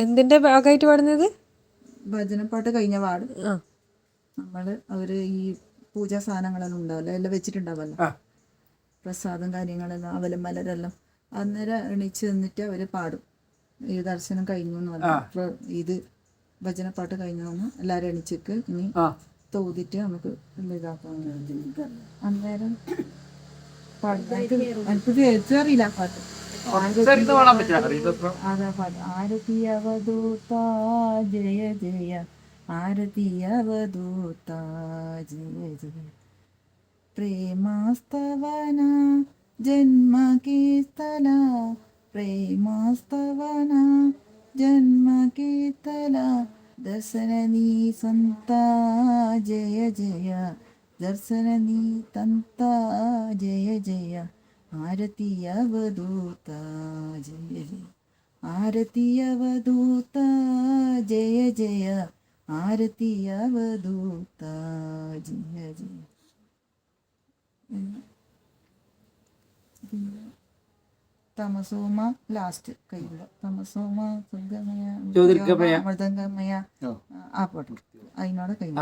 എന്തിന്റെ ഭാഗമായിട്ട് പാടുന്നത്? ഭജനപ്പാട്ട് കഴിഞ്ഞ പാട് അവര് ഈ പൂജാ സാധനങ്ങളെല്ലാം ഉണ്ടാവല്ലോ, എല്ലാം വെച്ചിട്ടുണ്ടാവല്ലോ, പ്രസാദം കാര്യങ്ങളെല്ലാം അവലും മലരെല്ലാം അന്നേരം എണീച്ച് നിന്നിട്ട് അവര് പാടും. ഈ ദർശനം കഴിഞ്ഞു എന്ന് പറഞ്ഞു, ഇത് ഭജനപ്പാട്ട് കഴിഞ്ഞു എല്ലാരും എണീച്ചിട്ട് ഇനി തോതിട്ട് നമുക്ക് ഇതാക്കാം. അന്നേരം എനിക്ക് അറിയില്ല പാട്ട്. അതാ പാട്ട്. ആരതി അവധൂത ജയ ജയ, ആരതി അവധൂത ജയ ജയ, प्रेमास्तवना जन्म की स्थला, प्रेमास्तवना जन्म की स्थला, दर्शननी संता जय जय, दर्शननी तंता जय जय, आरती अवधूता जय जय, आरती अवधूता जय जय, आरती अवधूता जय जय. തമസോമ ലാസ്റ്റ് കഴിയുക. തമസോമ മൃദംഗമയ ആ പാട്ട് അതിനോട് കഴിയും.